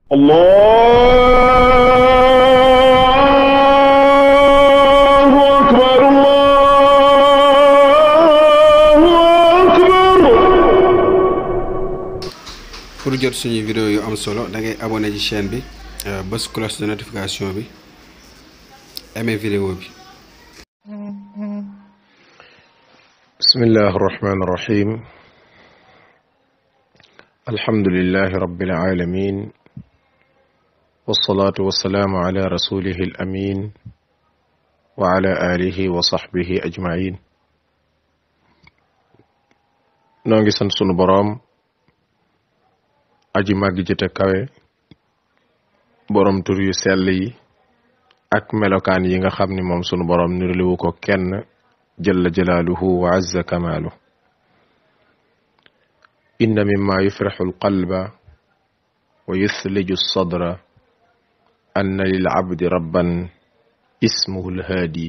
الله أكبر الله أكبر. pour jot suñu vidéo yu am solo da ngay abonné ci chaîne bi bës cloche de notification bi aimé vidéo bi. bismillahi irrahmani irrahim alhamdulilahi rabbil alamin wasalaatu wasalaamu ala rasulihi al amin wa ala alihi wa sahbihi ajmain noo ngi sant sunu boroom aji màgg jëte kawe boroom tur yu sell yi ak melokaan yi nga xam ni moom sunu boroom nirliwu ko kenn jalla jalaaluhu wa azza kamaalu inna mimma yufrixu alqalba wa yuthliju alsadra anna lil abdi rabban ismuhu alhaadi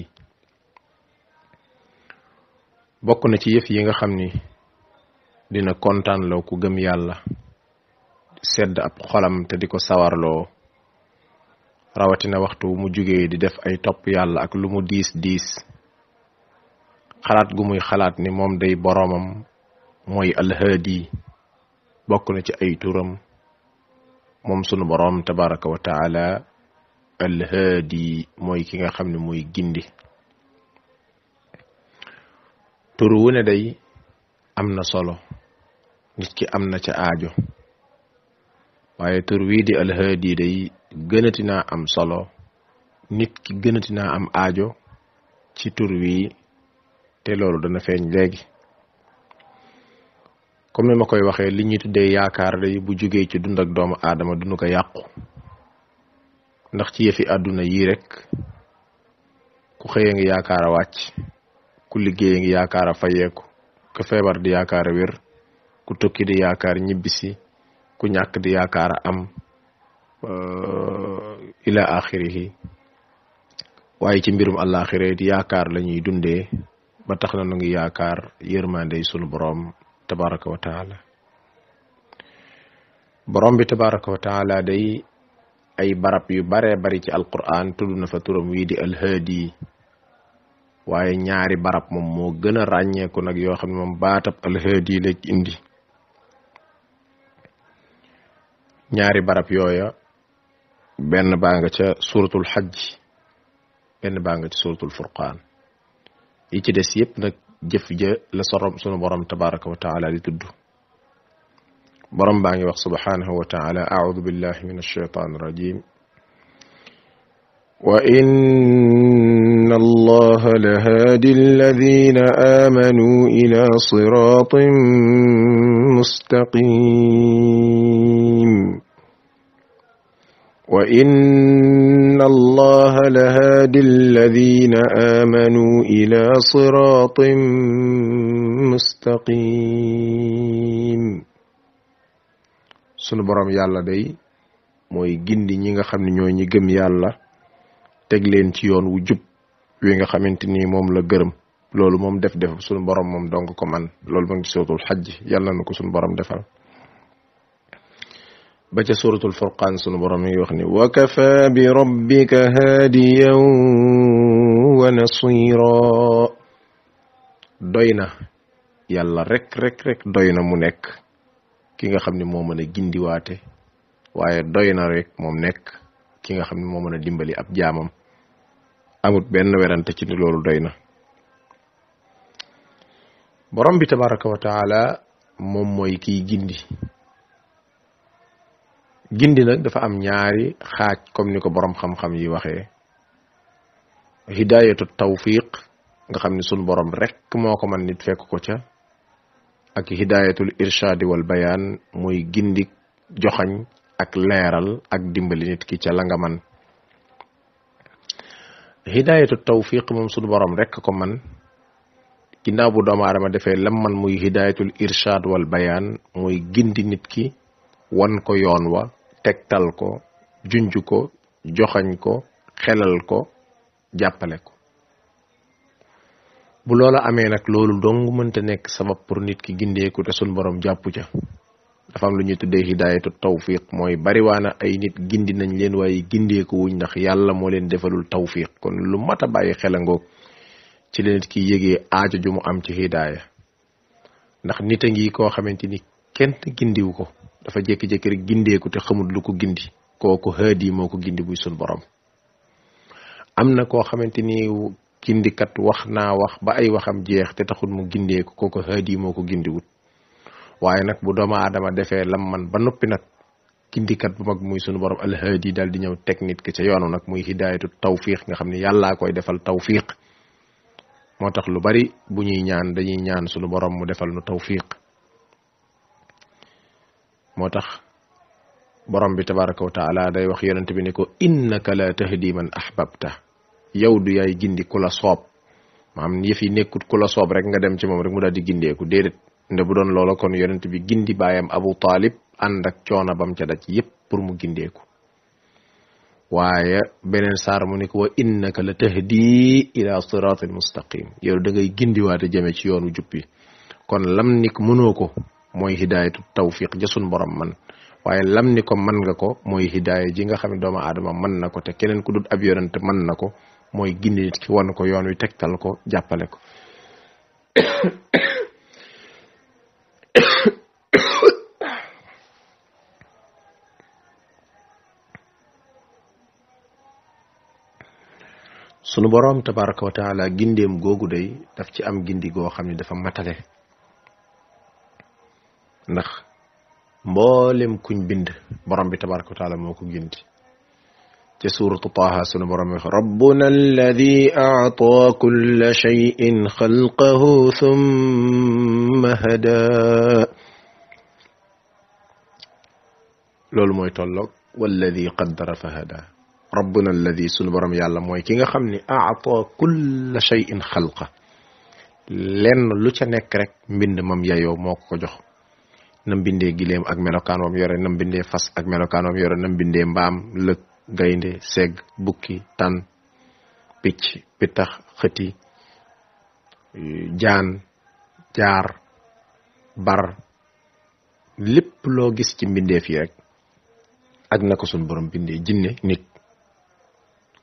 bokk na ci yëf yi nga xam ni dina kontaanloo ku gëm yàlla sedd ab xolam te di ko sawarloo rawatina waxtu mu jugee di def ay topp yàlla ak lu mu diis diis xalaat gu muy xalaat ni moom day boroomam mooy alhaadi bokk na ci ay turam moom sunu boroom tabaraka wa taala alhaadi mooy ki nga xam ne mooy gindi tur wu ne day am na solo nit ki am na ca aajo waaye tur wii di alhaadi day gënati naa am solo nit ki gënati naa am aajo ci tur wii te loolu dana feeñ léegi comme ni ma koy waxee li ñuy tuddee yaakaar day bu jugee ci dund ak doomu aadama dunu ko yàqu ndax ci yëfi àdduna yii rek ku xëyee ngi yaakaar a wàcc ku liggéeye ngi yaakaar a fayeeku ku feebar di yaakaar a wér ku tukki di yaakaar ñibbisi ku ñàkk di yaakaar a am ila axirihi waaye ci mbirum àllaaxira di yaakaar la ñuy dundee ba tax na nu ngi yaakaar yërmande sunu boroom tabaraka wa taala boroom bi tabaraka wa taala day ay barab yu baree bari ci alquran tudd na fa turam wii di alhaadi waaye ñaari barab moom moo gën a ràññeeku nag yoo xam ne moom baatab alhaadi la indi ñaari barab yooya benn baa nga ca suratul xajj benn baa nga ca suratul furqaan yi ci des yépp nag jëf ja la sunu borom tabaraka wa taala di tudd borom baa ngi wax subhanahu wa taala a'udhu billahi min ash-shaytan ar-rajim wa inna allaha lahadi alladhina amanu ila siratin mustaqim وإن الله لهادي الذين آمنوا إلى صراط مستقيم sunu borom yàlla day mooy gindi ñi nga xam ne ñooy ñi gëm yàlla teg leen ci yoon wu jub wi nga xamante ni moom la gërëm loolu moom def sunu borom moom dong ko man loolu ba ngi ci suratul xajj yàlla na ko sunu borom defal ba ca suratul furqaan sunu borom mi ngi wax ni wa kafa bi rabbika haadiyan wa nasira doy na yàlla rek doy na mu nekk ki nga xam ne moo mën a gindiwaate waaye doy na rek moom nekk ki nga xam ne moo mën a dimbali ab jaamam amut benn werante ci ni loolu doy na borom bi tabaraka wa taala moom mooy kiy gindi nag dafa am ñaari xaaj comme ni ko boroom xam-xam yi waxee hidayatu tawfiq nga xam ne sunu borom rek moo ko man nit fekk ko ca ak hidayatul irshadi wal bayaan mooy gindik joxañ ak leeral ak dimbali nit ki ca la nga man hidayatu tawfiq moom sunu borom rek ko man ginnaaw bu doomu aadama defee lam man muy hidayatul irshad wal bayaan mooy gindi nit ki wan ko yoon wa tegtal ko junj ko joxañ ko xelal ko jàppale ko bu loola amee nag loolu dong mënta nekk sabab pour nit ki gindeeku te sun borom jàppu ca dafa am lu ñuy tuddee hidayatu tawfiq mooy bariwaana ay nit gindi nañ leen waaye gindeeku wuñ ndax yàlla moo leen defalul tawfiq kon lu mat a bàyyi xel ngoog ci la nit ki yëgee aajo ju mu am ci hidaaya ndax nit a ngi koo xamante ni kenn gindiwu ko dafa jékki-jékki rek gindeeku te xamul lu ko gindi kooku haadi moo ko gindi buy sun borom am na koo xamante ni gindikat wax naa wax ba ay waxam jeex te taxul mu gindeeku kooku haadi moo ko gindiwut waaye nag bu doomu aadama defee lam man ba noppi nag gindikat bu mag muy sunu borom alhaadi daal di ñëw teg nit ki ca yoonu nag muy hidayatu tawfiq nga xam ne yàllaa koy defal tawfiq moo tax lu bari bu ñuy ñaan dañuy ñaan sunu borom mu defal nu tawfiq moo tax borom bi tabaraka wa taala day wax yonent bi ne ko innaka la tahdi man ahbabta yow du yaay gindi ku la soob maanaam yëf yi nekkut ku la soob rek nga dem ci moom rek mu daal di gindeeku déedéet nde bu doon loola kon yonent bi gindi baayam Abu Talib ànd ak coono bam ca daj yépp pour mu gindeeku waaye beneen saar mu ne ko wa innaka la tahdi ila siratin mustaqim yow da ngay gindiwaate jëme ci yoonu jubbi kon lam ni ko mënoo ko mooy hidayatu tawfiq jasun borom man waaye lam ni ko man nga ko mooy hidaaya ji nga xam ne doomu aadama mën na ko te keneen ku dul ab yonent mën na ko mooy gindi nit ki wan ko yoon wi tegtal ko jàppale ko sunu borom tabaraka wa taala gindeem googu day daf ci am gindi goo xam ne dafa matale ndax mboolem kuñ bind borom bi tabaraka wa taala moo ko gindi ci suratu Taha sunu borom wax rabbuna alladi a'ta kulla shay'in khalqahu thumma hada loolu mooy tolloog walladi qaddara fa hada rabbuna alladi sunu borom yàlla mooy ki nga xam ni a'ta kulla shay'in khalqa lenn lu ca nekk rek mbind mam yayoo moo ko jox nam bindee gileem ak melokaan wam yore nam bindee fas ak melokaan wam yore nam bindee mbaam lëg gaynde segg bukki tan picc pitax xëti jaan jaar bar lépp loo gis ci mbindeef yi rek ak na ko suñ borom bindee jinne nit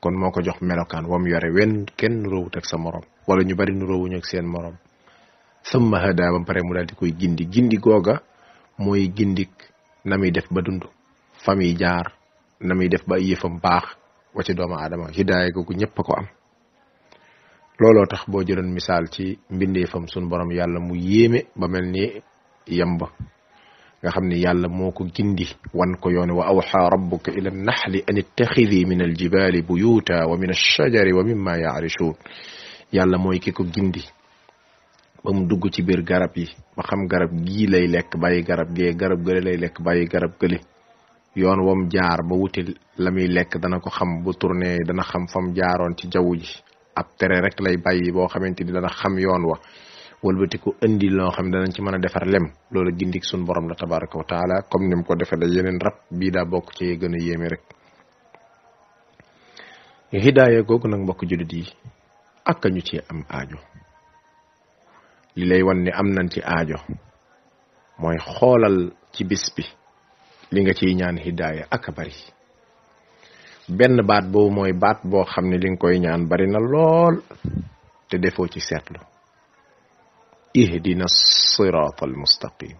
kon moo ko jox melokaan wam yore wenn kenn nuróowut ak sa morom wala ñu bari nuróowuñu ak seen morom summa hada ba pare mu daal di koy gindi googa mooy gindik na muy def ba dund fa muy jaar na muy def ba yëfam baax wa ci doomu aadama hidaaya googu ñëpp a ko am looloo tax boo jëloon misaal ci mbindeefam sun borom yàlla mu yéeme ba mel ni yamba nga xam ni yàlla moo ko gindi wan ko yoone wa awxa rabbuka ila naxli an ittaxidi min aljibali buyuta wa min alshajari wa mimma yaarishun yàlla mooy ki ko gindi ba mu dugg ci biir garab yi ba xam garab gii lay lekk bàyyi garab gee garab gële lay lekk bàyyi garab gële yoon wam jaar ba wuti la muy lekk dana ko xam bu tourné dana xam fam jaaroon ci jaww ji ab tere rek lay bàyyi boo xamante ni dana xam yoon wa wëlbati ko indi loo xam danañ ci mën a defar lem loolu gindik sun borom la tabaraka wa taala comme ni mu ko defee da yeneen rab bii daa bokk ci gën a yéeme rek hidaaya googu nag mbokk jullit yi ak ñu ci am aajo li lay wan ne am nañ ci aajo mooy xoolal ci bis bi li nga ciy ñaan hidaaya ak a bari benn baat boobu mooy baat boo xam ne li nga koy ñaan bari na lool te defoo ci seetlu ihdina sirata almustaqim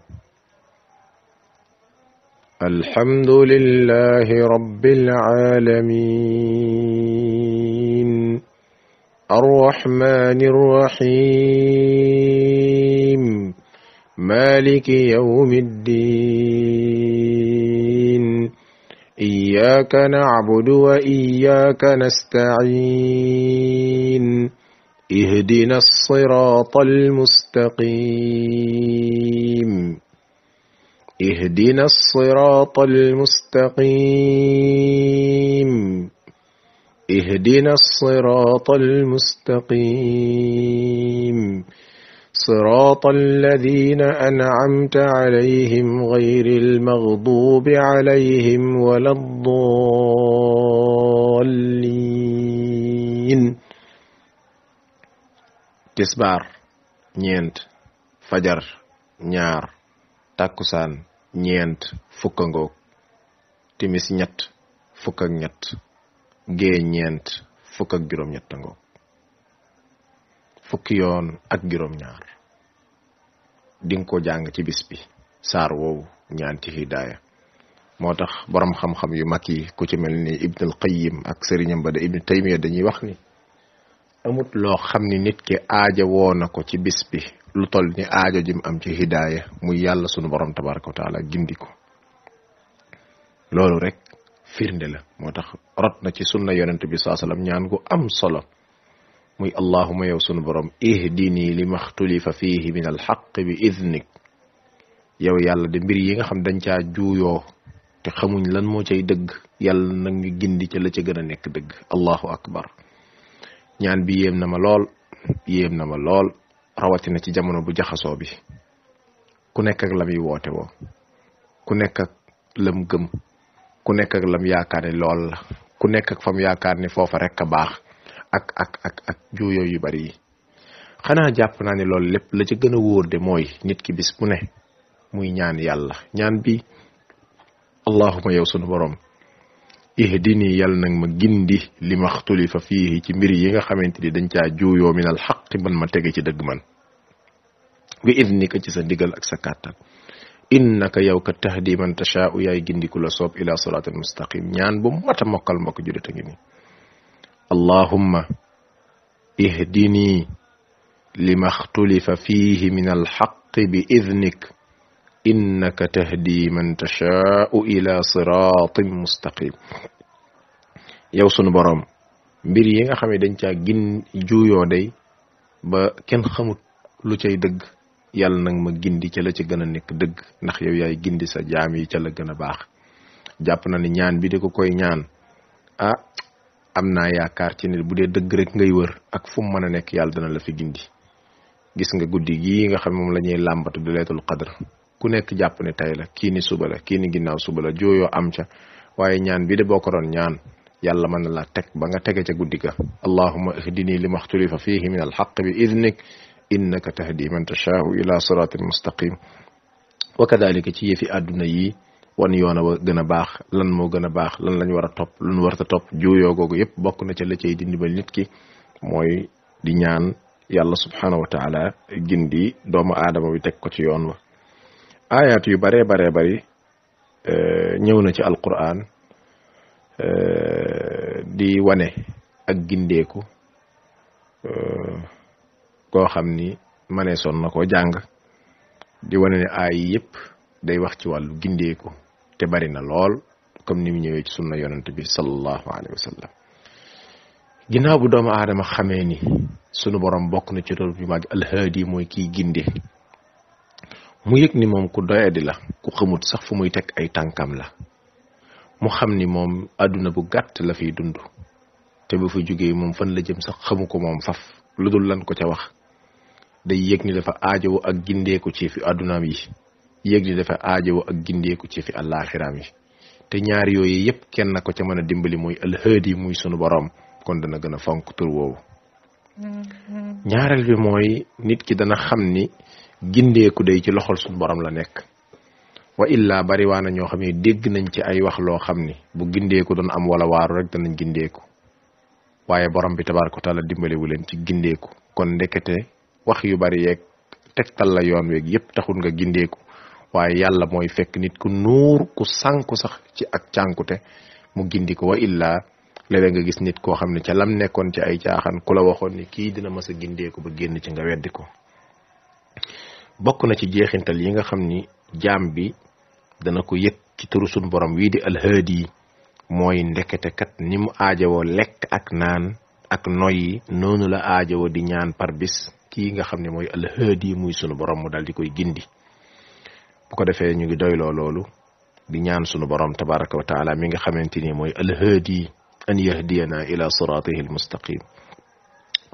alhamdulillahi rabbil alamin arrahmanir rahim maliki yawmiddin iyyaka na'budu wa iyyaka nasta'in اهدنا الصراط المستقيم اهدنا الصراط المستقيم اهدنا الصراط المستقيم صراط الذين أنعمت عليهم غير المغضوب عليهم ولا الضالين tisbaar ñeent fajar ñaar takkusaan ñeent fukk ngoog timis ñett fukk ak ñett gee ñeent fukk ak juróom-ñett ngoog fukki yoon ak juróom-ñaar di nga ko jàng ci bis bi saar woowu ñaan ci hidaaya moo tax borom xam-xam yu mag yi ku ci mel ni Ibn al-Qayyim ak sëriñam ba de Ibn Taymiya dañuy wax ni amut loo xam ni nit ki aaja woo na ko ci bis bi lu toll ni aajo jim am ci hidaaya muy yàlla sunu borom tabaraka wa taala gindi ko loolu rek firnde la moo tax rot na ci sunna yonent bi saa sallam ñaan gu am solo muy allahuma yow sunu borom ihdini lima xtulifa fihi min alxaq bi idnik yow yàlla de mbir yi nga xam dañ caa juuyoo te xamuñ lan moo cay dëgg yàlla nag ñu gindi ca la ca gën a nekk dëgg allahu akbar ñaan bi yéem na ma lool rawatina ci jamono bu jaxasoo bi ku nekk ak lam yi woote woo ku nekk ak lam gëm ku nekk ak lam yaakaar ne lool la ku nekk ak fam yaakaar ne foofa rek a baax ak juuyoo yu bari yi xanaa jàpp naa ne loolu lépp la ca gën a wóor de mooy nit ki bis bu ne muy ñaan yàlla ñaan bi allahuma yow sunu borom ihdini yàlla nag ma gindi li ma xtulifa fii ci mbir yi nga xamante ni dañ caa juuyoo min al xaqi man ma tege ci dëgg man bi idnika ci sa ndigal ak sa kàttan innaka yow ka tahdi man tashaa'u yaay gindiku la soob ila siraatal mustaqim ñaan bu mata mokkal mbokk jullit a ngi ni allahumma ihdini lima xtulifa fihi min alxaqi bi idnik innaka tahdi man tashaa'u ila siraatin mustaqim yow sunu borom mbir yi nga xam ne dañ caa juuyoo day ba kenn xamut lu cay dëgg yàlla nag ma gindi ca la ca gën a nekk dëgg ndax yow yaay gindi sa jaam yi ca la gën a baax jàpp na ni ñaan bi di ko koy ñaan am naa yaakaar ci ne bu dee dëgg rek ngay wër ak fu mu mën a nekk yàlla dana la fi gindi gis nga guddi gii nga xam moom la ñuy làmbatu di laylatul qadr ku nekk jàpp ne tey la kii ni suba la kii ni ginnaaw suba la jooyoo am ca waaye ñaan bi de boo ko doon ñaan yàlla mën na la teg ba nga tege ca guddi ga allahumma ihdini lima xtulifa fihi min alxaq bi idnik innaka tahdi man tashaa'u ila siratin mustaqim wa kadalika ci yëfi àdduna yi wan yoon wa gën a baax lan moo gën a baax lan lañ war a topp lu ñu war a topp juuyoo googu yëpp bokk na ca la cay dindi ba nit ki mooy di ñaan yàlla subhanahu wa taala gindi doomu aadama bi teg ko ci yoon wa ayaat yu baree bari ñëw na ci alquran di wane ak gindeeku koo xam ni maneesoon na koo jàng di wane ne aay yëpp day wax ci wàllu gindeeku te bari na lool comme ni mu ñëwee ci sunna yonent bi sallallahu alayhi wa sallam ginnaaw bu doomu aadama xamee ni sunu borom bokk na ci rôle bi mag alhaadi mooy kiy ginde mu yëg ni moom ku doyadi la ku xamut sax fu muy teg ay tànkam la mu xam ni moom àdduna bu gàtt la fiy dund te bu fa jógee moom fan la jëm sax xamu ko moom faf lu dul lan ko ca wax day yëg ni dafa aajowo ak gindeeku ci fi àddunaam yi yëg ni dafa aajowo ak gindeeku ci fi àllaaxiraam yi te ñaar yooyu yëpp kenn na ko ca mën a dimbali muy alhaadi muy sunu borom kon dana gën a fonk tur woowu ñaareel bi mooy nit ki dana xam ni gindeeku day ci loxol sunu borom la nekk wa illa bari waana ñoo xam ne dégg nañ ci ay wax loo xam ni bu gindeeku doon am wala waaru rek danañ gindeeku waaye borom bi tabaaraka wa taala dimbaliwu leen ci gindeeku kon ndekete wax yu bari yeeg tegtal la yoon weeg yépp taxul nga gindeeku waaye yàlla mooy fekk nit ku nuur ku sànku sax ci ak cànkute mu gindi ko wa illa léeg nga gis nit koo xam ne ca lam nekkoon ci ay caaxaan ku la waxoon ni kii dina mas a gindeeku ba génn ci nga weddi ko bokk na ci jeexintal yi nga xam ni jaam bi dana ko yëg ci turu sunu borom wii di alhaadi mooy ndekete kat ni mu aajowoo lekk ak naan ak noyyi noonu la aajowoo di ñaan par bis kii nga xam ne mooy alhaadi muy sunu borom mu dal di koy gindi bu ko defee ñu ngi doyloo loolu di ñaan sunu borom tabaraka wa taala mi nga xamante ni mooy alhaadi an yahdiyana ila siratihi almustaqim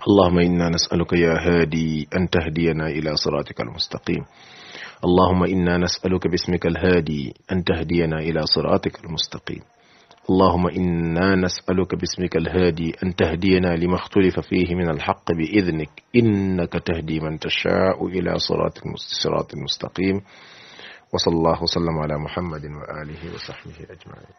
allahuma inna nasaluka ya haadi an tahdiyana ila siratika almustaqim اللهم إنا نسألك باسمك الهادي أن تهدينا إلى صراطك المستقيم اللهم إنا نسألك باسمك الهادي أن تهدينا لما اختلف فيه من الحق بإذنك إنك تهدي من تشاء إلى صراط المستقيم wa sallallahu wa sallam ala muhammadin wa alihi wa sahbihi ajmain.